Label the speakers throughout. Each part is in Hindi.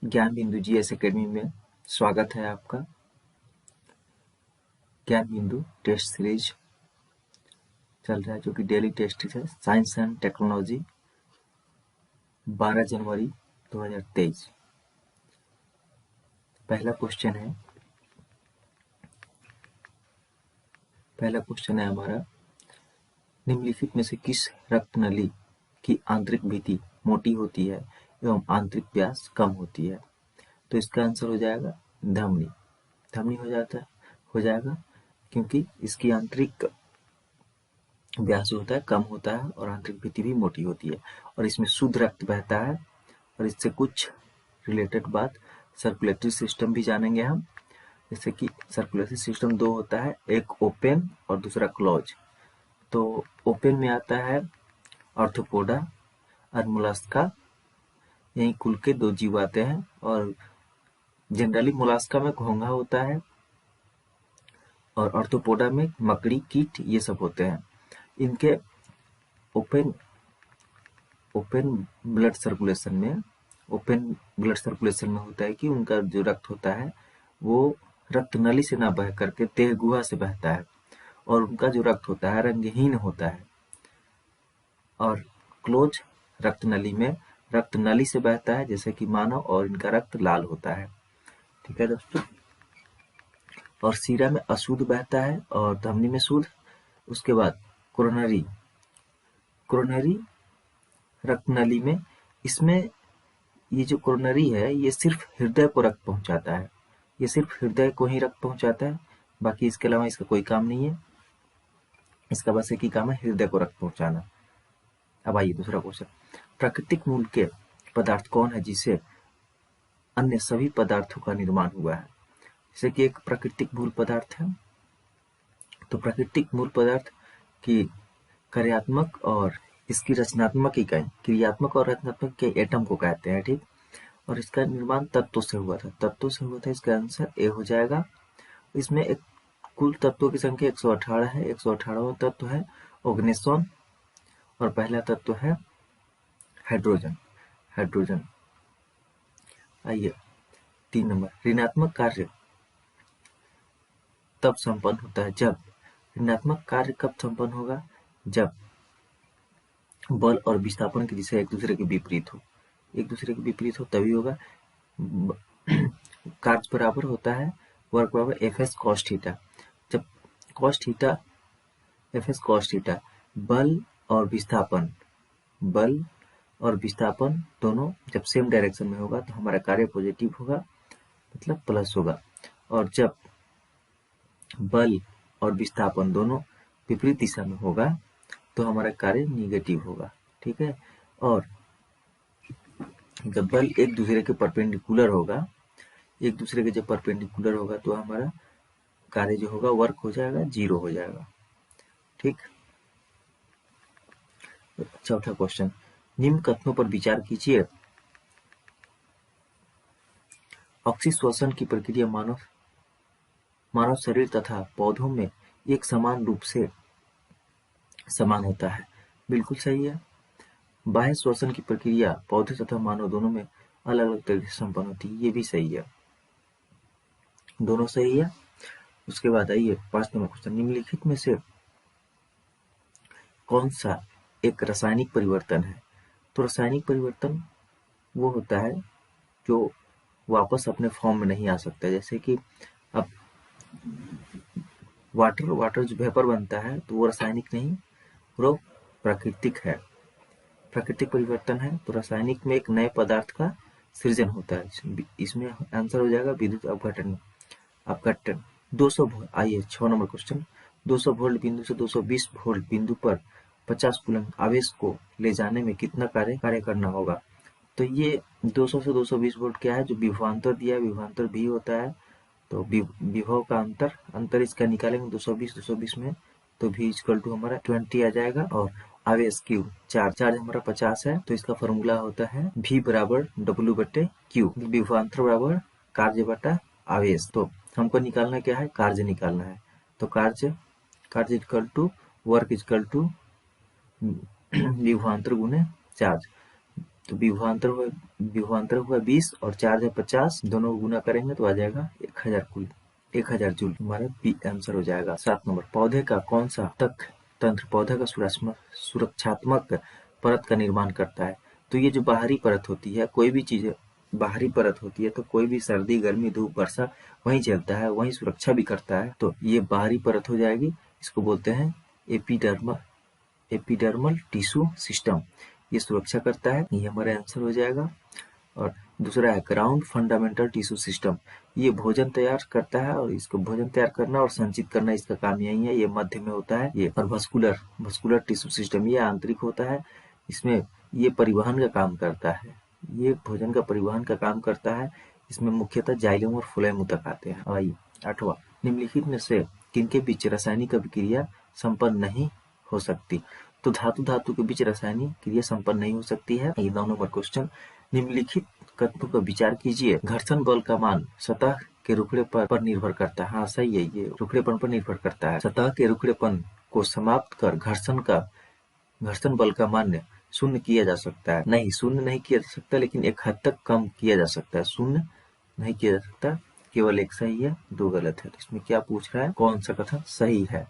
Speaker 1: ज्ञान बिंदु जीएस एकेडमी में स्वागत है आपका। ज्ञान बिंदु टेस्ट सीरीज चल रहा है जो कि डेली टेस्ट है। साइंस एंड टेक्नोलॉजी 12 जनवरी 2023। पहला क्वेश्चन है हमारा, निम्नलिखित में से किस रक्त नली की आंतरिक भित्ति मोटी होती है एवं आंतरिक व्यास कम होती है? तो इसका आंसर हो जाएगा धमनी। धमनी हो जाएगा क्योंकि इसकी आंतरिक व्यास होता है कम होता है और आंतरिक भित्ति भी मोटी होती है और इसमें शुद्ध रक्त बहता है। और इससे कुछ रिलेटेड बात सर्कुलेटरी सिस्टम भी जानेंगे हम। जैसे कि सर्कुलेटरी सिस्टम दो होता है, एक ओपन और दूसरा क्लोज। तो ओपन में आता है आर्थ्रोपोडा और मोलस्का, यही कुल के दो जीव आते हैं। और जनरली मोलस्का में घोंघा होता है और आर्थ्रोपोडा में मकड़ी, कीट ये सब होते हैं। इनके ओपन ब्लड सर्कुलेशन में होता है कि उनका जो रक्त होता है वो रक्त नली से ना बह करके देह गुहा से बहता है और उनका जो रक्त होता है रंगहीन होता है। और क्लोज रक्त नली में रक्त नली से बहता है जैसे कि मानव, और इनका रक्त लाल होता है। ठीक है दोस्तों। और सीरा में अशुद्ध बहता है और धमनी में शुद्ध। उसके बाद कोरोनरी रक्त नली में, इसमें ये जो कोरोनरी है ये सिर्फ हृदय को रक्त पहुंचाता है, ये सिर्फ हृदय को ही रक्त पहुंचाता है, बाकी इसके अलावा इसका कोई काम नहीं है। इसका बस एक ही काम है, हृदय को रक्त पहुंचाना। अब आइए दूसरा क्वेश्चन, प्राकृतिक मूल के पदार्थ कौन है जिसे अन्य सभी पदार्थों का निर्माण हुआ है? जैसे कि एक प्राकृतिक मूल पदार्थ है, तो प्राकृतिक मूल पदार्थ की कार्यात्मक और इसकी रचनात्मक इकाई, क्रियात्मक और रचनात्मक के एटम को कहते हैं। ठीक। और इसका निर्माण तत्वों से हुआ था। इसका आंसर ए हो जाएगा। इसमें एक कुल तत्वों की संख्या 118 है। 118वां तत्व है ऑर्गेनिसोन और पहला तत्व है हाइड्रोजन। आइए 3 नंबर, ऋणात्मक कार्य तब संपन्न होता है जब, ऋणात्मक कार्य कब संपन्न होगा? जब बल और विस्थापन की दिशा एक दूसरे के विपरीत हो तभी होगा। कार्य बराबर होता है वर्क बराबर एफ कॉस थीटा। जब एफ कॉस थीटा बल और विस्थापन दोनों जब सेम डायरेक्शन में होगा तो हमारा कार्य पॉजिटिव होगा, मतलब प्लस होगा। और जब बल और विस्थापन दोनों विपरीत दिशा में होगा तो हमारा कार्य निगेटिव होगा। ठीक है। और जब बल एक दूसरे के परपेंडिकुलर होगा तो हमारा कार्य जो होगा वर्क हो जाएगा, 0 हो जाएगा। ठीक। चौथा क्वेश्चन, निम्न कथनों पर विचार कीजिए। ऑक्सीश्वसन की प्रक्रिया मानव शरीर तथा पौधों में एक समान रूप से समान होता है। बिल्कुल सही है। बाह्य श्वसन की प्रक्रिया पौधे तथा मानव दोनों में अलग अलग तरीके से संपन्न होती है। ये भी सही है, दोनों सही है। उसके बाद आइए 5 नंबर क्वेश्चन, निम्नलिखित में से कौन सा एक रासायनिक परिवर्तन है? तो रासायनिक परिवर्तन वो होता है जो वापस अपने फॉर्म में नहीं आ सकता। जैसे कि अब वाटर जो वेपर बनता है तो वो रासायनिक नहीं, वो प्राकृतिक है, प्राकृतिक परिवर्तन है। तो रासायनिक में एक नए पदार्थ का सृजन होता है। इसमें आंसर हो जाएगा विद्युत अपघटन। 200 वोल्ट। आइए 6 नंबर क्वेश्चन, 200 वोल्ट बिंदु से 220 वोल्ट बिंदु पर 50 कूलम आवेश को ले जाने में कितना कार्य करना होगा? तो ये 200 से 220 वोल्ट क्या है, जो विभवांतर दिया है, विभवांतर भी होता है। तो विभव का अंतर इसका निकालेंगे 220 में, तो v इक्वल टू हमारा 20 आ जाएगा। और आवेश क्यू चार्ज हमारा 50 है, तो इसका फॉर्मूला होता है v बराबर W बटे क्यू, विभवांतर बराबर कार्य बटा आवेश। तो हमको निकालना क्या है, कार्य निकालना है। तो कार्य equal to work equal to विभवांतर गुने चार्ज। तो विभवांतर हुआ 20 और 4 है 50, दोनों को गुना करेंगे तो आ जाएगा 1000 कुल 1000 जूल। हमारा बी आंसर हो जाएगा। 7 नंबर, पौधे का कौन सा तक तंत्र पौधे का सुरक्षात्मक परत का निर्माण करता है? तो ये जो बाहरी परत होती है, कोई भी चीज बाहरी परत होती है तो कोई भी सर्दी गर्मी धूप वर्षा वहीं झेलता है, वहीं सुरक्षा भी करता है। तो ये बाहरी परत हो जाएगी, इसको बोलते हैं एपिडर्मल टिश्यू सिस्टम। ये सुरक्षा करता है, ये हमारा आंसर हो जाएगा। और दूसरा है ग्राउंड फंडामेंटल टिश्यू सिस्टम। ये भोजन तैयार करता है और इसको भोजन तैयार करना और संचित करना इसका काम यही है, ये मध्य में होता है ये। और वस्कुलर टिश्यू सिस्टम ये आंतरिक होता है, इसमें ये परिवहन का काम करता है, ये भोजन का परिवहन का काम करता है। इसमें मुख्यतः जाइलम और फ्लोएम तक आते हैं। आइए 8वां, निम्नलिखित में से किनके बीच रासायनिक अभिक्रिया संपन्न नहीं हो सकती? तो धातु के बीच रासायनिक क्रिया संपन्न नहीं हो सकती है। ये 9 नंबर क्वेश्चन, निम्नलिखित कथनों का विचार कीजिए। घर्षण बल का मान सतह के रुखड़ेपन पर निर्भर करता है। हाँ सही है, ये रुखड़ेपन पर निर्भर करता है। सतह के रुखड़ेपन को समाप्त कर घर्षण बल का मान शून्य किया जा सकता है। नहीं, शून्य नहीं किया जा सकता, लेकिन एक हद तक कम किया जा सकता है। शून्य नहीं किया जा सकता, केवल एक सही है, 2 गलत है। तो इसमें क्या पूछ रहा है, कौन सा कथन सही है?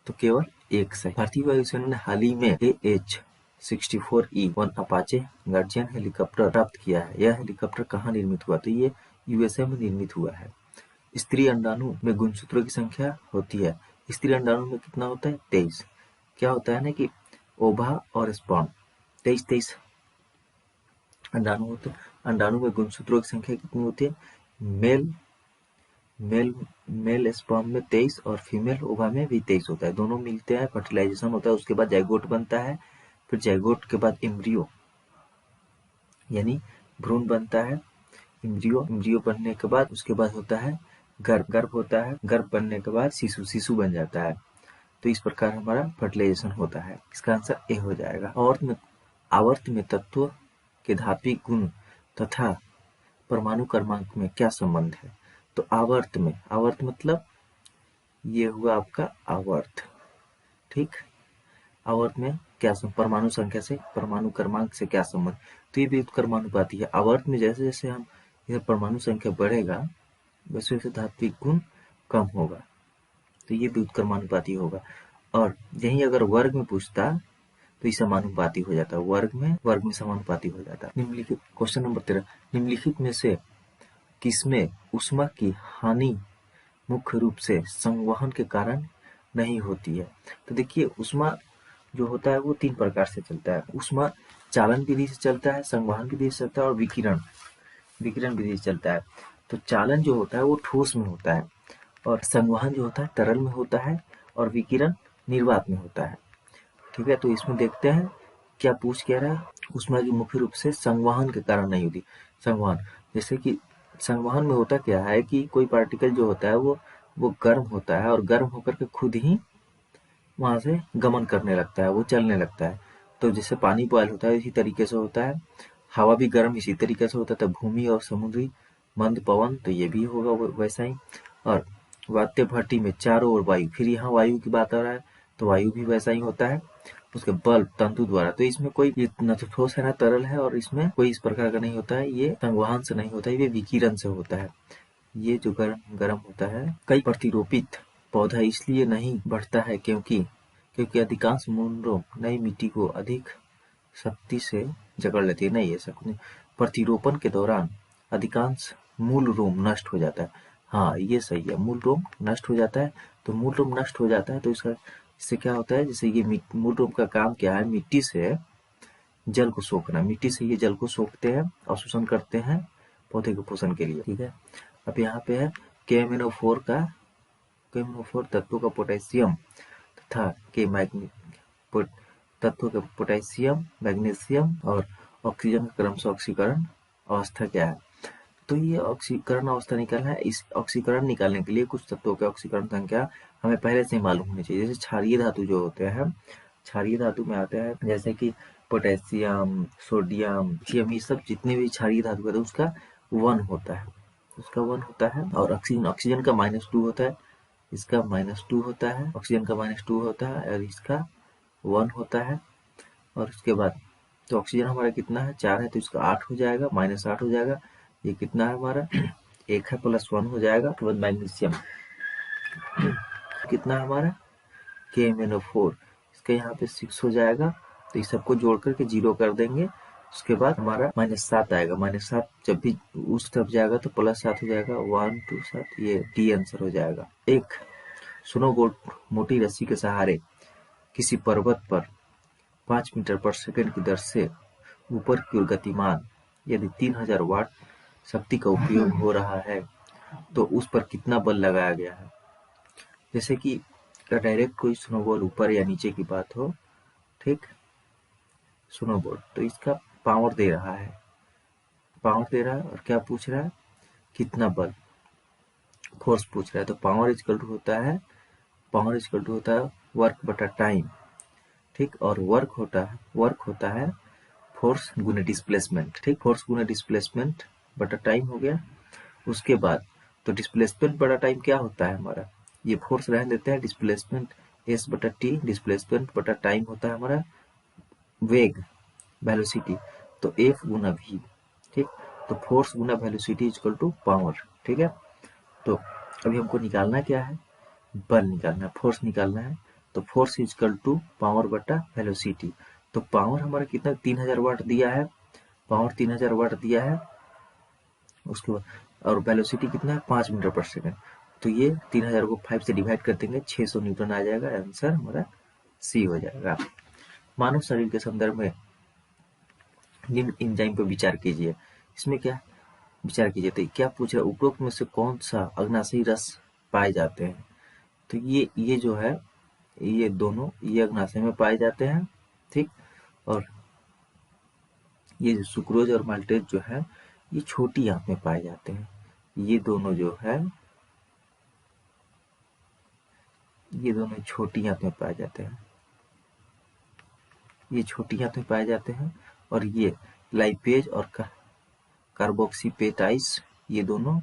Speaker 1: तो केवल एक सही। भारतीय वायुसेना ने हाल ही में AH-64E-1 अपाचे गार्डियन हेलीकॉप्टर प्राप्त किया है। यह हेलीकॉप्टर कहाँ निर्मित हुआ? तो ये USA में निर्मित हुआ है। स्त्री अंडाणु में गुणसूत्रों की संख्या होती है। स्त्री अंडाणु में कितना होता है? 23। क्या होता है ना कि ओवा और स्पर्म 23 अंडाणु होते हैं। अंडाणु में गुणसूत्रों की संख्या कितनी होती है? मेल स्पर्म में 23 और फीमेल ओवा में भी 23 होता है। दोनों मिलते हैं, फर्टिलाइजेशन होता है, उसके बाद जाइगोट बनता है, फिर जाइगोट के बाद एम्ब्रियो यानी भ्रूण बनता है। एम्ब्रियो बनने के बाद उसके बाद होता है गर्भ होता है। गर्भ बनने के बाद शिशु बन जाता है। तो इस प्रकार हमारा फर्टिलाइजेशन होता है। इसका आंसर ए हो जाएगा। आवर्त में तत्व के धात्विक गुण तथा परमाणु क्रमांक में क्या संबंध है? तो आवर्त मतलब ये हुआ आपका आवर्त, ठीक। आवर्त में क्या परमाणु संख्या से परमाणु क्रमांक से क्या संबंध? तो ये भी उत्क्रमानुपाती है। आवर्त में जैसे जैसे हम इधर परमाणु संख्या बढ़ेगा वैसे वैसे धात्विक गुण कम होगा, तो ये भी उत्क्रमानुपाती होगा। और यही अगर वर्ग में पूछता तो ये समानुपाती हो जाता, वर्ग में समानुपाती हो जाता। निम्नलिखित क्वेश्चन नंबर 13, निम्नलिखित में से किसमें ऊष्मा की हानि मुख्य रूप से संवहन के कारण नहीं होती है? तो देखिए, ऊष्मा जो होता है वो 3 प्रकार से चलता है। ऊष्मा चालन विधि से चलता है, संवहन विधि से चलता है और विकिरण विधि से चलता है। तो चालन जो होता है वो ठोस में होता है, और संवहन जो होता है तरल में होता है, और विकिरण निर्वात में होता है। ठीक है, तो इसमें देखते हैं क्या पूछ क्या रहा है। ऊष्मा की मुख्य रूप से संवहन के कारण नहीं होती। संवहन, जैसे कि संवहन में होता क्या है कि कोई पार्टिकल जो होता है वो गर्म होता है, और गर्म होकर के खुद ही वहां से गमन करने लगता है, वो चलने लगता है। तो जैसे पानी बॉयल होता है इसी तरीके से होता है, हवा भी गर्म इसी तरीके से होता है। भूमि और समुद्री मंद पवन, तो ये भी होगा वैसा ही। और वात्य भट्टी में चारों ओर वायु, फिर यहाँ वायु की बात आ रहा है तो वायु भी वैसा ही होता है। उसके बल्ब तंतु द्वारा, तो इसमें कोई न तो ठोस है ना तरल है, और इसमें कोई इस प्रकार का नहीं होता है। ये संवहन से नहीं होता है, ये विकिरण से होता है। ये जो गर्म होता है। कई प्रतिरोपित पौधा इसलिए नहीं बढ़ता है क्योंकि अधिकांश मूल नई मिट्टी को अधिक शक्ति से जकड़ लेती है। नहीं, ऐसा कुछ नहीं। प्रतिरोपण के दौरान अधिकांश मूल रोम नष्ट हो जाता है। हाँ, ये सही है, मूल रोम नष्ट हो जाता है। तो मूल रोम नष्ट हो जाता है तो इससे क्या होता है, जैसे ये मूल रोम का काम क्या है, मिट्टी से जल को सोखना। मिट्टी से ये जल को सोखते हैं और शोषण करते हैं पौधे के पोषण के लिए। ठीक है, अब यहाँ पे है KMnO4 तत्वों का पोटेशियम तथा तत्वों का पोटेशियम, मैग्नीशियम और ऑक्सीजन का क्रमशः ऑक्सीकरण अवस्था क्या है? तो ये ऑक्सीकरण अवस्था निकालना है। इस ऑक्सीकरण निकालने के लिए कुछ तत्वों के ऑक्सीकरण संख्या हमें पहले से ही मालूम होनी चाहिए। जैसे क्षारीय धातु जो होते हैं, क्षारीय धातु में आते हैं जैसे कि पोटेशियम, सोडियम, ये सब जितने भी क्षारीय धातु है उसका 1 होता है, और ऑक्सीजन का -2 होता है, इसका -2 होता है, ऑक्सीजन का -2 होता है, और इसका 1 होता है। और उसके बाद तो ऑक्सीजन हमारा कितना है, 4 है, तो इसका 8 हो जाएगा, -8 हो जाएगा। ये कितना है हमारा 1 है, +1 हो जाएगा। उसके बाद मैग्नीशियम कितना है हमारा KMnO4, इसका यहाँ पे 6 हो जाएगा। तो इस सबको जोड़ करके 0 कर देंगे। उसके बाद हमारा -7 आएगा। -7 जब भी उस तरफ जाएगा तो +7 हो जाएगा। 1 2 7, ये डी आंसर हो जाएगा। एक स्नोबोर्ड मोटी रस्सी के सहारे किसी पर्वत पर 5 मीटर पर सेकंड की दर से ऊपर की ओर गतिमान यदि 3000 वाट शक्ति का उपयोग हो रहा है तो उस पर कितना बल लगाया गया है। जैसे कि डायरेक्ट कोई स्नोबॉल ऊपर या नीचे की बात हो, ठीक, स्नोबॉल, तो इसका पावर दे रहा है, और क्या पूछ रहा है, कितना बल, फोर्स पूछ रहा है। तो पावर इक्वल टू होता है वर्क बटा टाइम, ठीक, और वर्क होता है फोर्स गुना डिस्प्लेसमेंट, ठीक, फोर्स गुना डिस्प्लेसमेंट बटा टाइम हो गया। उसके बाद तो डिस्प्लेसमेंट बटा टाइम क्या होता है हमारा, ये फोर्स रहने देते हैं, डिस्प्लेसमेंट S बटा टी, डिस्प्लेसमेंट बटा टाइम होता है हमारा वेग, वेलोसिटी, तो F गुना V, ठीक। तो फोर्स गुना वेलोसिटी इक्वल टू पावर, ठीक है। तो अभी हमको निकालना क्या है, बल निकालना है, फोर्स निकालना है। तो फोर्स इक्वल टू पावर बटा वेलोसिटी। तो पावर हमारा कितना 3000 वाट दिया है, पावर 3000 वाट दिया है। उसके बाद और वेलोसिटी कितना है 5 मीटर पर सेकंड। तो ये 3000 को 5 से डिवाइड कर देंगे, 600 न्यूटन आ जाएगा। आंसर हमारा सी हो जाएगा। मानव शरीर के संदर्भ में निम्न एंजाइम पर विचार कीजिए। इसमें क्या विचार कीजिए, तो क्या पूछ रहा है, उपरोक्त में से कौन सा अग्नाशयी रस पाए जाते हैं। तो ये जो है, ये दोनों ये अग्नाशय में पाए जाते हैं, ठीक। और ये जो सुक्रोज और माल्टेज जो है ये छोटी आंत में पाए जाते हैं। ये दोनों जो है ये दोनों छोटी आंत में पाए जाते हैं, ये छोटी आंत में पाए जाते हैं। और ये लाइपेज और कार्बोक्सीपेटाइस, ये दोनों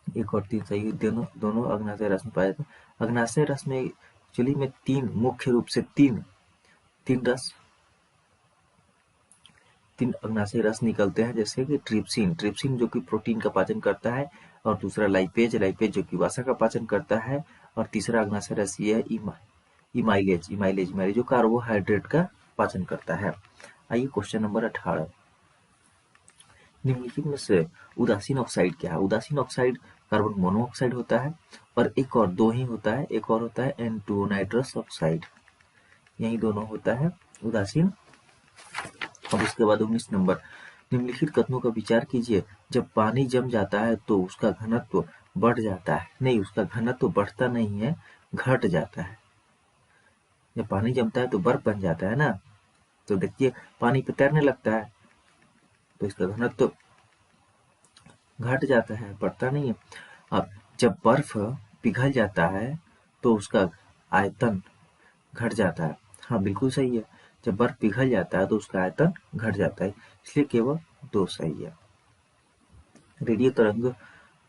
Speaker 1: एक और 3 सही, दोनों अग्नाशय रस में पाए जाते हैं। अग्नाशय रस में एक्चुअली में मुख्य रूप से तीन अग्नाशय रस निकलते हैं, जैसे कि ट्रिप्सिन जो कि प्रोटीन का पाचन करता है, और दूसरा लाइपेज जो कि वसा का पाचन करता है, और तीसरा अग्नाशय रस ये है इमाइलेज जो कार्बोहाइड्रेट का पाचन करता है। आइए क्वेश्चन नंबर 18, निम्नलिखित में से उदासीन ऑक्साइड क्या है। उदासीन ऑक्साइड कार्बन मोनोऑक्साइड होता है, और एक और दो ही होता है, एक और होता है N2 नाइट्रस ऑक्साइड, यही दोनों होता है उदासीन। अब उसके बाद 19 नंबर, निम्नलिखित कथनों का विचार कीजिए। जब पानी जम जाता है तो उसका घनत्व बढ़ जाता है, नहीं, उसका घनत्व बढ़ता नहीं है, घट जाता है। जब पानी जमता है तो बर्फ बन जाता है ना, तो देखिए पानी पे तैरने लगता है, तो इसका घनत्व घट जाता है, बढ़ता नहीं है। अब जब बर्फ पिघल जाता है तो उसका आयतन घट जाता है। हाँ बिल्कुल सही है, जब बर्फ पिघल जाता है तो उसका आयतन घट जाता है, इसलिए केवल 2 सही है। रेडियो तरंग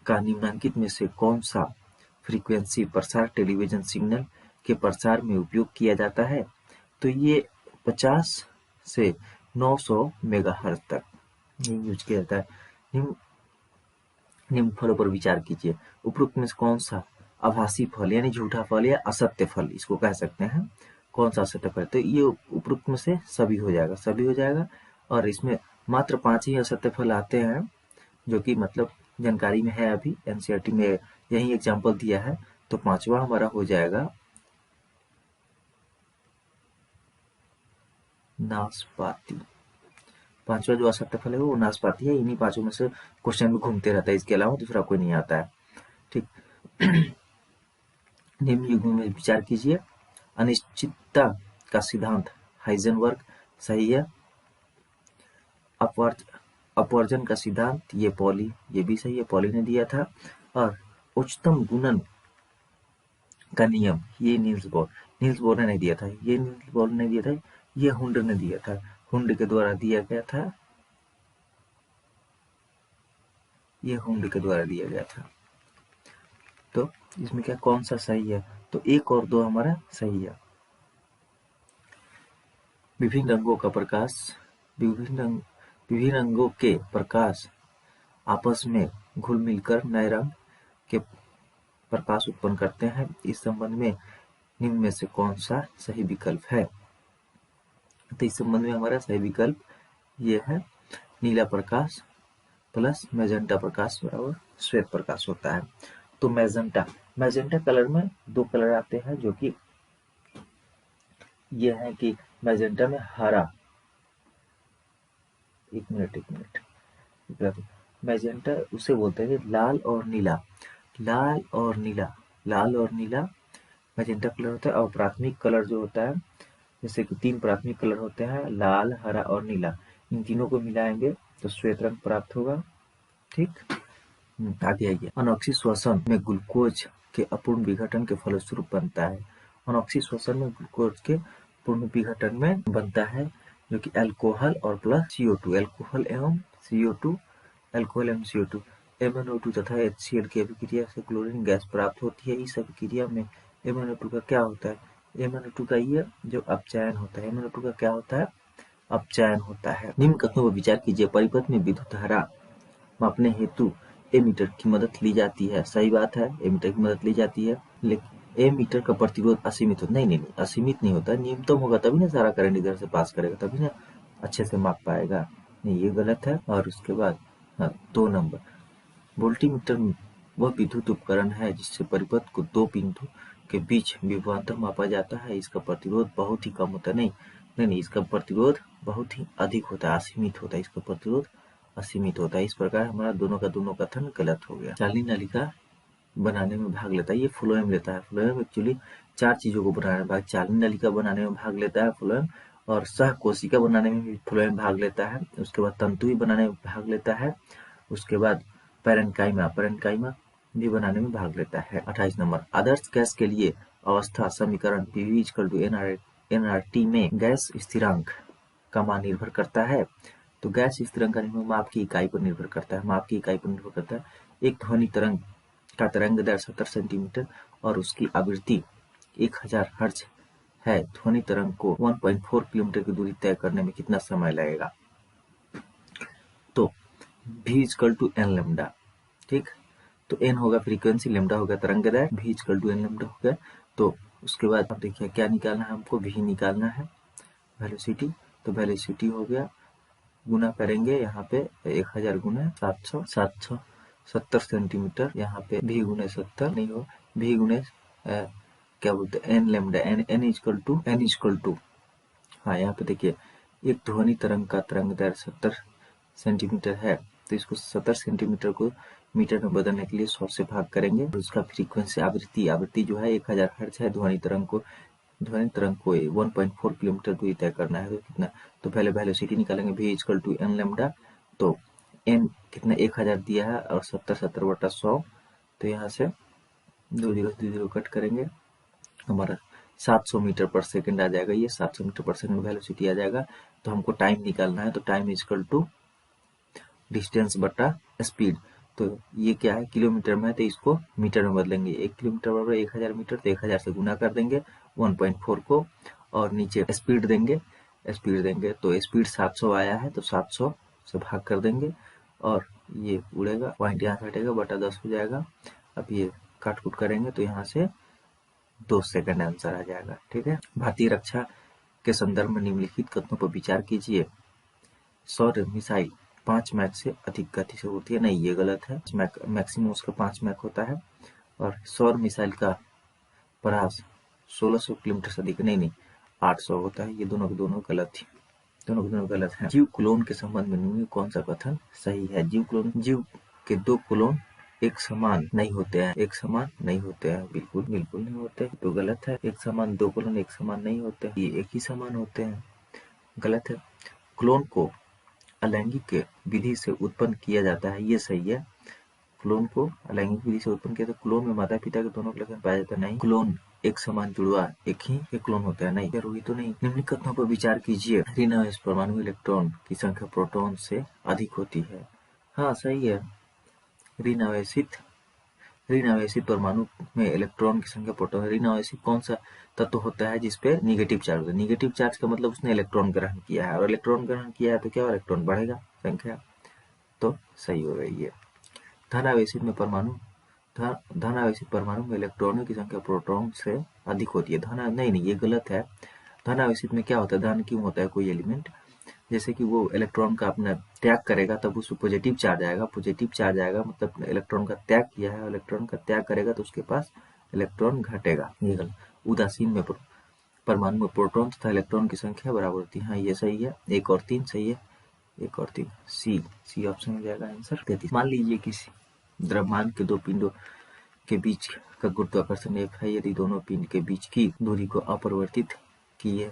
Speaker 1: का निम्नलिखित में से कौन सा फ्रीक्वेंसी प्रसार टेलीविजन सिग्नल के प्रसार में उपयोग किया जाता है। तो ये 50 से 900 मेगाहर्ट्ज तक यूज किया जाता है। निम्न फलों पर विचार कीजिए। उपरोक्त में से कौन सा आभासी फल यानी झूठा फल या असत्य फल इसको कह सकते हैं, कौन सा असत्य फल। तो ये उपरोक्त में से सभी हो जाएगा। और इसमें मात्र 5 ही असत्य फल आते हैं, जो कि मतलब जानकारी में है, अभी एनसीईआरटी में यही एग्जाम्पल दिया है। तो 5वां हमारा हो जाएगा नाशपाती। 5वां जो असत्य फल है वो नाशपाती है। इन्हीं 5 में से क्वेश्चन में घूमते रहता है, इसके अलावा दूसरा कोई नहीं आता है, ठीक। निम्न युग्म में विचार कीजिए। अनिश्चितता का सिद्धांत हाइजेनबर्ग सही है। अपवर्जन का सिद्धांत ये भी सही है, पॉली ने दिया था। और उच्चतम गुणन का नियम ये नील्स बोर ने नहीं दिया था, ये हुंड ने दिया था, हुंड के द्वारा दिया गया था। तो इसमें क्या कौन सा सही है, तो 1 और 2 हमारा सही है। विभिन्न रंगों का प्रकाश विभिन्न रंगों के प्रकाश आपस में घुल मिलकर नए रंग के प्रकाश उत्पन्न करते हैं। इस संबंध में निम्न में से कौन सा सही विकल्प है? तो इस संबंध में हमारा सही विकल्प ये है, नीला प्रकाश प्लस मैजेंटा प्रकाश बराबर श्वेत प्रकाश होता है। तो मैजेंटा कलर में दो कलर आते हैं, जो कि ये है कि मैजेंटा में हरा, एक मिनट मैजेंटा उसे बोलते हैं लाल और नीला मैजेंटा कलर होता है। और प्राथमिक कलर जो होता है, जैसे कि 3 प्राथमिक कलर होते हैं, लाल, हरा और नीला, इन तीनों को मिलाएंगे तो श्वेत रंग प्राप्त होगा। ठीक, आगे आइए। अनोक्सी श्वसन में ग्लूकोज के अपूर्ण विघटन के फलस्वरूप बनता है। अनोक्सी श्वसन में ग्लूकोज के पूर्ण विघटन में बनता है, जो कि अल्कोहल और प्लस CO2, अल्कोहल एवं CO2, MnO2 तथा HCl की अभिक्रिया से क्लोरीन गैस प्राप्त होती है। इस अभिक्रिया में MnO2 का क्या होता है? MnO2 का ये जो अपचयन होता है, MnO2 का क्या होता है? अपचयन होता है। निम्न कथनों पर विचार कीजिए। परिपथ में विद्युत धारा मापने हेतु एमीटर की मदद ली जाती है। सही बात है, एमीटर की मदद ली जाती है, लेकिन एमीटर का प्रतिरोध असीमित होता नहीं, असीमित नहीं होता, न्यूनतम होगा तभी ना सारा करंट इधर से पास करेगा, तभी ना अच्छे से माप पाएगा। नहीं, ये गलत है। और उसके बाद 2 नंबर, वोल्टीमीटर वह विद्युत उपकरण है जिससे परिपथ को 2 बिंदु के बीच विभवांतर मापा जाता है। इसका प्रतिरोध बहुत ही कम होता है। नहीं, इसका प्रतिरोध बहुत ही अधिक होता है, असीमित होता है, इसका प्रतिरोध असीमित होता है। इस प्रकार हमारा दोनों का कथन गलत हो गया। चालनी नलिका बनाने में भाग लेता है, ये फ्लोएम लेता है। फ्लोएम एक्चुअली 4 चीजों को बनाने में भाग, चालनी नलिका बनाने में भाग लेता है फ्लोएम, और सह कोशिका बनाने में भी फ्लोएम भाग लेता है। उसके बाद तंतुई बनाने में भाग लेता है। उसके बाद पैरेन्काइमा भी बनाने में भाग लेता है। 28 नंबर, आदर्श गैस के लिए अवस्था समीकरण PV=nRT में गैस स्थिरांक का मान निर्भर करता है। तो गैस स्थिरांक का माप की इकाई पर निर्भर करता है। एक ध्वनि तरंग का तरंग दैर्घ्य 70 सेंटीमीटर और उसकी आवृत्ति 1000 हर्ट्ज है। ध्वनि तरंग को 1.4 किलोमीटर की दूरी तय करने में कितना समय लगेगा? तो V=n लैम्डा। ठीक, तो n होगा फ्रीक्वेंसी, लैम्डा होगा तरंग दैर्घ्य, V=n लैम्डा हो गया। तो उसके बाद अब देखिए क्या निकालना है हमको, V निकालना है, वेलोसिटी। तो वेलोसिटी हो गया, गुना करेंगे यहाँ पे 1000 गुना 770 सेंटीमीटर, यहाँ पे V गुने 70 नहीं हो, V गुने क्या बोलते हैं, n लैम्डा, n=, हाँ यहाँ पे देखिए, एक ध्वनि तरंग का तरंग दैर्घ्य 70 सेंटीमीटर है, तो इसको 70 सेंटीमीटर को मीटर में बदलने के लिए 100 से भाग करेंगे। और उसका फ्रीक्वेंसी आवृत्ति जो है 1000 हर्ट्ज है। ध्वनि तरंग को 1.4 किलोमीटर दूरी तय करना है, तो कितना, तो पहले वेलोसिटी निकालेंगे, V=n लैम्डा। तो n कितना 1000 दिया है और 70 बटा 100, तो यहाँ से 2 0 कट करेंगे, हमारा 700 मीटर पर सेकंड आ जाएगा। ये 700 मीटर पर सेकंड वेलोसिटी आ जाएगा। तो हमको टाइम निकालना है, तो टाइम = डिस्टेंस बटा स्पीड। तो ये क्या है, किलोमीटर में है, तो इसको मीटर में बदलेंगे। 1 किलोमीटर बराबर 1000 मीटर, तो 1000 से गुना कर देंगे 1.4 को, और नीचे स्पीड देंगे। तो स्पीड 700 आया है, तो 700 से भाग कर देंगे, और ये उड़ेगा, पॉइंट यहाँ से हटेगा, बटा 10 हो जाएगा। अब ये काट कूट करेंगे तो यहाँ से 2 सेकंड आंसर आ जाएगा। ठीक है, भारतीय रक्षा के संदर्भ में निम्नलिखित कथनों पर विचार कीजिए। सौर मिसाइल 5 मैक से अधिक गति से उड़ती है। नहीं, ये गलत है, मैक्सिमम उसका 5 मैक होता है। और सौर मिसाइल का प्रयास 1600 किलोमीटर से अधिक, नहीं 800 होता है। ये दोनों गलत है। जीव क्लोन के संबंध में निम्न कौन सा कथन सही है? जीव के 2 क्लोन एक समान नहीं होते हैं, बिल्कुल नहीं होते, तो गलत है। एक समान 2 क्लोन एक समान नहीं होते, ये एक ही समान होते हैं, गलत है। क्लोन को अलैंगिक विधि से उत्पन्न किया जाता है, ये सही है। क्लोन को अलैंगिक विधि से उत्पन्न किया, तो क्लोन में माता पिता के दोनों लक्षण पाया जाता नहीं। क्लोन एक समान जुड़वा एक ही क्लोन होता है, नहीं, जरूरी तो नहीं। निम्न कथनों पर विचार कीजिए। ऋण आवेश परमाणु इलेक्ट्रॉन की संख्या प्रोटॉन से अधिक होती है। हाँ, सही है। ऋण ऋण आवेशित परमाणु में इलेक्ट्रॉन की संख्या प्रोटॉन। ऋण आवेशित कौन सा तत्व होता है जिसपे निगेटिव चार्ज होता है? निगेटिव चार्ज का मतलब उसने इलेक्ट्रॉन ग्रहण किया है, और इलेक्ट्रॉन ग्रहण किया है तो क्या इलेक्ट्रॉन बढ़ेगा संख्या, तो सही हो गई है। धन आवेशित में परमाणु धन आवेशित परमाणु में इलेक्ट्रॉनों की संख्या प्रोटॉन से अधिक होती है। नहीं ये गलत है। धन आवेशित में क्या होता है, धन क्यों होता है कोई एलिमेंट, जैसे कि वो इलेक्ट्रॉन का अपना त्याग करेगा तब उसमें पॉजिटिव चार्ज आएगा। पॉजिटिव चार्ज आएगा मतलब इलेक्ट्रॉन का त्याग किया है, इलेक्ट्रॉन का त्याग करेगा तो उसके पास इलेक्ट्रॉन घटेगा। ये गलत। उदासीन में परमाणु में प्रोटॉन तथा इलेक्ट्रॉन की संख्या बराबर होती है। हाँ ये सही है, 1 और 3 सही है, 1 और 3 सी ऑप्शन हो जाएगा आंसर 33। मान लीजिए किसी द्रव्यमान के दो पिंडों के बीच का गुरुत्वाकर्षण F है। यदि दोनों पिंड के बीच की दूरी को अपरिवर्तित किए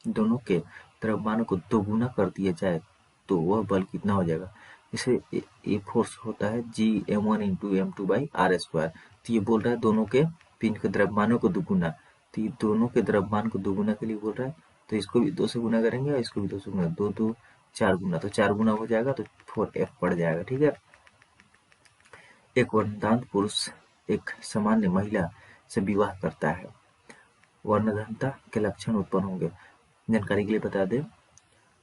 Speaker 1: दोनों के द्रव्यमान को दोगुना कर दिया जाए तो वह बल कितना हो जाएगा। जैसे ये फोर्स होता है G m1 इंटू m2/r²। तो ये बोल रहा है दोनों के पिंड के द्रव्यमानों को दोगुना, तो ये दोनों के द्रव्यमान को दोगुना के लिए बोल रहा है, तो इसको भी 2 से गुना करेंगे और इसको भी 2 से गुना, 2 2 4 गुना, तो 4 गुना हो जाएगा तो 4F पड़ जाएगा। ठीक है। एक वर्णदांत पुरुष एक सामान्य महिला से विवाह करता है, वर्णदांता के लक्षण उत्पन्न होंगे। जानकारी के लिए बता दें,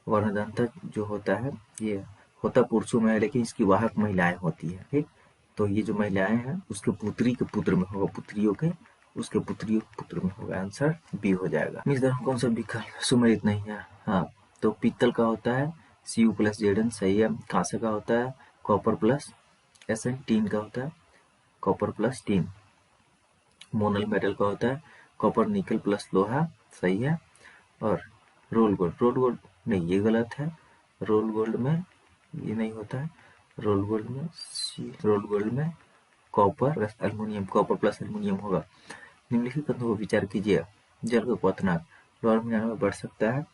Speaker 1: वर्णदांता जो होता है ये होता पुरुषों में है, लेकिन इसकी वाहक महिलाएं होती है। ठीक, तो ये जो महिलाएं हैं उसके पुत्री के पुत्र में होगा, पुत्रियों के उसके पुत्रियों के पुत्र में होगा। आंसर बी हो जाएगा। कौन सा विकल्प सुमेलित नहीं है? हाँ, तो पीतल का होता है Cu+Zn सही है। कांसे का होता है कॉपर प्लस Sn। टीन का होता है copper plus tin. Monal metal का होता है कॉपर निकल प्लस लोहा सही है। और रोल गोल्ड नहीं ये गलत है। रोल गोल्ड में ये नहीं होता है। रोल गोल्ड में कॉपर प्लस एल्युमिनियम होगा। निम्नलिखित तत्वों पर विचार कीजिए। जल का क्वथनांक लवण मिलाने पर बढ़ सकता है?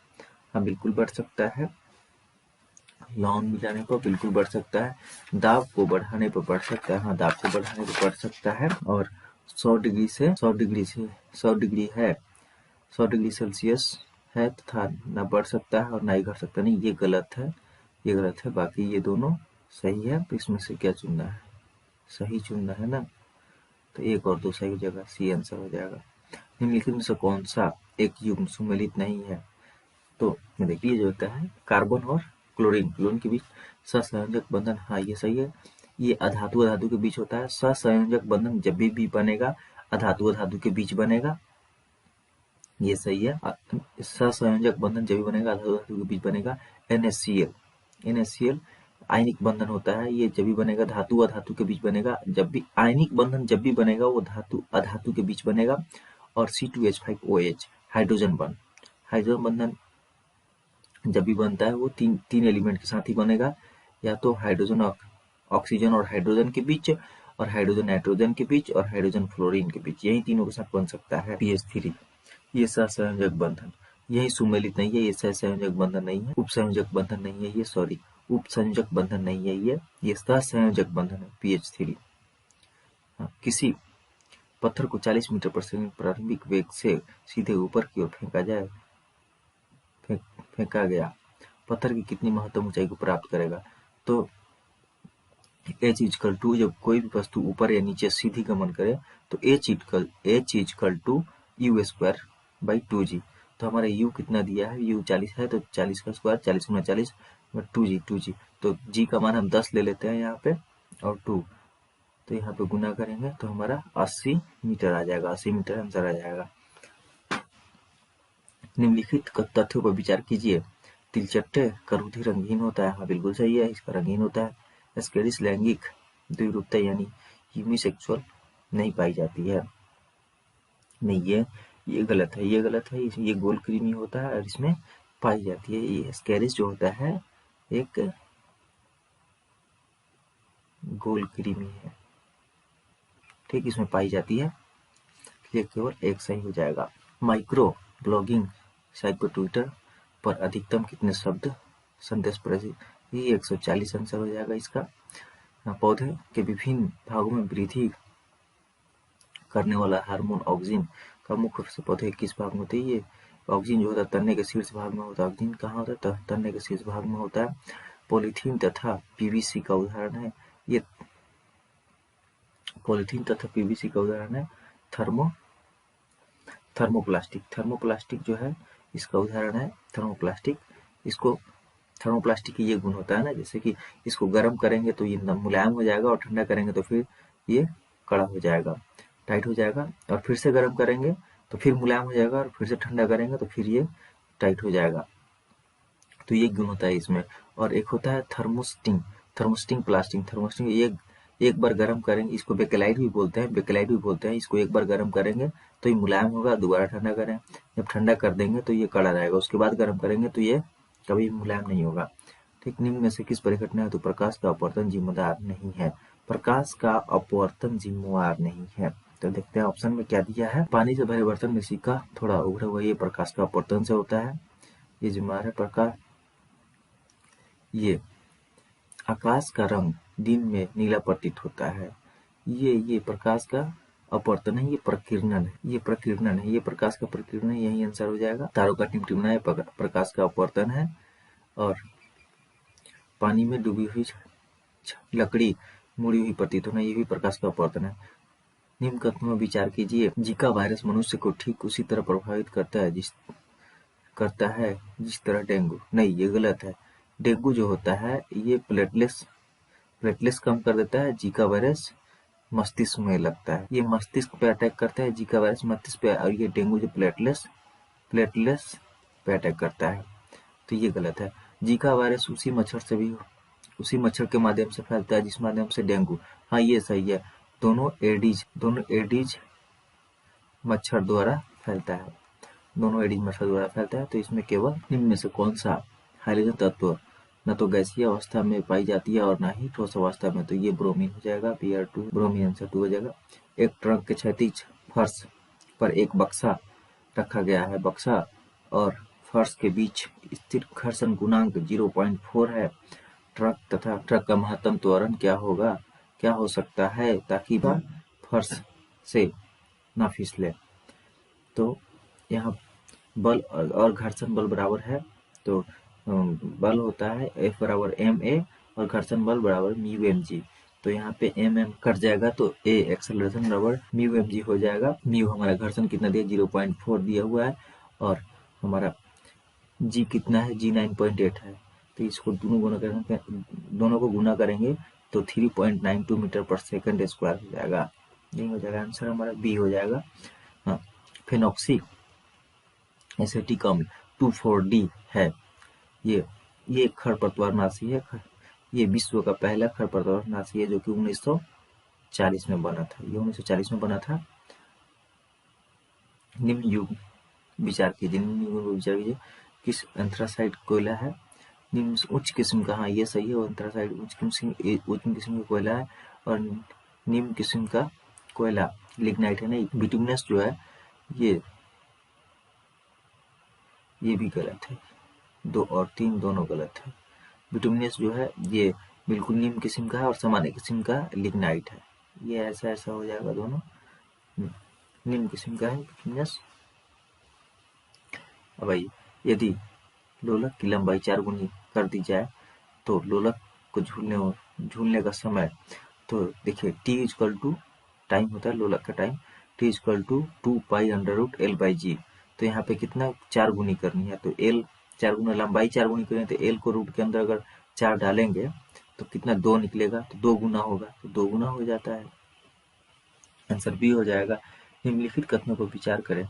Speaker 1: हाँ बिल्कुल बढ़ सकता है। लवण मिलाने पर बिल्कुल बढ़ सकता है। दाब को बढ़ाने पर बढ़ सकता है? हाँ दाब को बढ़ाने पर बढ़ सकता है। और 100 डिग्री सेल्सियस है तथा न बढ़ सकता है और ना ही घट सकता। नहीं ये गलत है। बाकी ये दोनों सही है, तो इसमें से क्या चुनना है? सही चुनना है ना, तो 1 और 2 सही हो जाएगा, सी आंसर हो जाएगा। निम्नलिखित में से कौन सा एक युग्म सुमेलित नहीं है? तो देखिए जो होता है कार्बन और क्लोरीन के बीच सहसंयोजक बंधन, हाँ ये सही है। ये अधातु के बीच होता है। सहसंयोजक बंधन जब भी बनेगा अधातु के बीच बनेगा, ये सही है। सहसंयोजक बंधन जब भी बनेगा अधातु के बीच बनेगा। NaCl आयनिक बंधन होता है, ये जब भी बनेगा धातु के बीच बनेगा। जब भी आयनिक बंधन जब भी बनेगा वो धातु के बीच बनेगा। और C2H5OH हाइड्रोजन बंधन जब भी बनता है वो तीन एलिमेंट के साथ ही बनेगा, या तो हाइड्रोजन ऑक्सीजन और हाइड्रोजन के बीच, और हाइड्रोजन नाइट्रोजन के बीच, और हाइड्रोजन फ्लोरीन के बीच, यही तीनों के साथ बन सकता है PH3। ये सहसंयोजक बंधन, यही सुमेलित नहीं है, ये सहसंयोजक बंधन नहीं है, उपसंयोजक बंधन नहीं है, ये उपसंयोजक बंधन नहीं है, ये सहसंयोजक बंधन है PH3। किसी पत्थर को 40 मीटर पर सेकंड प्रारंभिक वेग से सीधे ऊपर की ओर फेंका गया, पत्थर की कितनी महत्तम ऊंचाई को प्राप्त करेगा? तो H=, जब कोई भी वस्तु ऊपर या नीचे सीधी गमन करे तो H=, U²/2g। तो हमारा U कितना दिया है? U 40 है, तो 40 का स्क्वायर 40 गुना 40 2g। तो g का मान हम 10 ले लेते हैं यहाँ पे, और 2 तो यहाँ पे गुना करेंगे तो हमारा 80 मीटर आ जाएगा। 80 मीटर आंसर आ जाएगा। निम्नलिखित तथ्यों पर विचार कीजिए। तिलचट्टे का रुधिर रंगहीन होता है? हाँ बिल्कुल सही है, इसका रंगहीन होता है। एस्केरिस लैंगिक द्विरूपता यानी यूनिसेक्सुअल नहीं पाई जाती है? नहीं ये गलत है, ये गोल कृमि होता है और इसमें पाई जाती है। ये एस्केरिस जो होता है एक गोल कृमि है, ठीक, इसमें पाई जाती है। ये केवल एक सही हो जाएगा। माइक्रो ब्लॉगिंग साइट पर ट्विटर पर अधिकतम कितने शब्द संदेश प्रसारित? ये 140 आंसर हो जाएगा इसका। पौधे के विभिन्न भागों में वृद्धि करने वाला हार्मोन ऑक्सिन का मुख्य से पौधे के किस भाग में होता है? ये ऑक्सिन जो होता है तने के शीर्ष भाग में होता है। ऑक्सिन कहाँ होता है? तने के शीर्ष भाग में होता है। पॉलीथीन तथा PVC का उदाहरण है। ये पॉलीथीन तथा पीवीसी का उदाहरण है थर्मोप्लास्टिक। थर्मोप्लास्टिक जो है इसका उदाहरण है थर्मोप्लास्टिक। इसको थर्मोप्लास्टिक की ये गुण होता है ना, जैसे कि इसको गर्म करेंगे तो ये मुलायम हो जाएगा और ठंडा करेंगे तो फिर ये कड़ा हो जाएगा, टाइट हो जाएगा, और फिर से गर्म करेंगे तो फिर मुलायम हो जाएगा और फिर से ठंडा करेंगे तो फिर ये टाइट हो जाएगा। तो ये गुण होता है इसमें। और एक होता है थर्मोस्टिंग प्लास्टिक। थर्मोस्टिंग एक बार गर्म करेंगे, इसको बेकेलाइट भी बोलते हैं, इसको एक बार गर्म करेंगे तो ये मुलायम होगा, दोबारा ठंडा करें, जब ठंडा कर देंगे तो ये कड़ा रहेगा, उसके बाद गर्म करेंगे तो ये कभी भी मुलायम नहीं होगा। ठीक, निम्न में से किस परिघटना हेतु प्रकाश का अपवर्तन जिम्मेदार नहीं है? प्रकाश का अपवर्तन जिम्मेवार नहीं है, तो देखते हैं ऑप्शन में क्या दिया है। पानी से भरे बर्तन में सिक्का थोड़ा उभरा हुआ, ये प्रकाश का अपवर्तन से होता है, ये जिम्मेवार है प्रकाश। ये आकाश का रंग दिन में नीला प्रतीत होता है, ये प्रकाश का अपवर्तन है, ये प्रकीर्णन है, ये प्रकाश का प्रकीर्णन है, यही आंसर हो जाएगा। तारों का टिमटिमना है प्रकाश का अपवर्तन है, और पानी में डूबी हुई लकड़ी मुड़ी हुई प्रतीत होना, ये भी प्रकाश का अपवर्तन है। निम्न कथनों में विचार कीजिए। जीका वायरस मनुष्य को ठीक उसी तरह प्रभावित करता है जिस तरह डेंगू। नहीं, ये गलत है। डेंगू जो होता है ये प्लेटलेट्स कम कर देता है, जीका वायरस मस्तिष्क में लगता है, ये मस्तिष्क पे अटैक करता है, जीका वायरस मस्तिष्क पे, और ये डेंगू जो प्लेटलेट्स पे अटैक करता है, तो ये गलत है। जीका वायरस उसी मच्छर के माध्यम से फैलता है जिस माध्यम से डेंगू। हाँ, ये सही है। दोनों एडीज मच्छर द्वारा फैलता है, तो इसमें केवल निम्न में से कौन सा हाइड्रोजन तत्व न तो गैसीय अवस्था में पाई जाती है और न ही ठोस अवस्था में, तो ये ब्रोमीन हो जाएगा, Br2 ब्रोमीन आंसर 2 हो जाएगा। एक ट्रक के क्षैतिज फर्श पर एक बक्सा रखा गया है, बक्सा और फर्श के बीच स्थिर घर्षण गुणांक 0.4 है। ट्रक का महत्तम त्वरण क्या हो सकता है ताकि वह फर्श से ना फिसले? तो यहाँ बल और घर्षण बल बराबर है, तो बल होता है F बराबर ma और घर्षण बल बराबर μmg। तो यहाँ पे mm कट जाएगा तो a एक्सेलरेशन बराबर μmg हो जाएगा। म्यू हमारा घर्षण कितना दिया 0.4 दिया हुआ है, और हमारा g कितना है, g 9.8 है, तो इसको दोनों को गुना करेंगे तो 3.92 मीटर पर सेकंड स्क्वायर हो जाएगा। नहीं हो जाएगा, आंसर हमारा बी हो जाएगा। हाँ, फेनॉक्सी एसिटिक अम्ल 2,4-D है, ये खरपतवारनाशी है, ये विश्व का पहला खरपतवारनाशी है जो कि 1940 में बना था। निम्न युग विचार कीजिए, किस एंथ्रासाइट कोयला है निम्न उच्च किस्म का? हाँ, ये सही है, एंथ्रासाइट उच्च किस्म का कोयला है, और निम्न किस्म का कोयला लिग्नाइट है। नहीं, बिटुमिनस जो है ये भी गलत है, 2 और 3 दोनों गलत है। बिटुमिनस जो है ये बिल्कुल निम्न किस्म का है और सामान्य किस्म का लिग्नाइट है, ये ऐसा हो जाएगा, दोनों निम्न किस्म का है बिटुमिनस। अब आइए, यदि लोलक की लंबाई 4 गुनी कर दी जाए तो लोलक को झूलने का समय, तो देखिए T= टाइम होता है लोलक का टाइम, T= 2π√L/g। तो यहाँ पे कितना 4 गुनी करनी है, तो L 4 गुना, लंबाई 4 गुनी करनी है, तो L को रूट के अंदर अगर 4 डालेंगे तो कितना 2 निकलेगा, तो 2 गुना होगा, तो 2 गुना हो जाता है, आंसर बी हो जाएगा। निम्नलिखित कथनों पर विचार करें।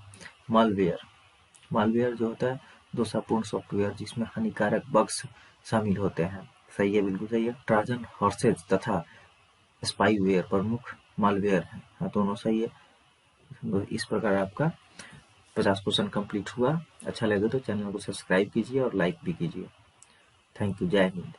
Speaker 1: मालवेयर जो होता है दोषापूर्ण सॉफ्टवेयर जिसमें हानिकारक बग्स शामिल होते हैं, सही है, बिल्कुल सही है। ट्रोजन हॉर्सेज तथा स्पाईवेयर प्रमुख मालवेयर है, हाँ, दोनों सही है। इस प्रकार आपका 50 क्वेश्चन कंप्लीट हुआ। अच्छा लगे तो चैनल को सब्सक्राइब कीजिए और लाइक भी कीजिए। थैंक यू, जय हिंद।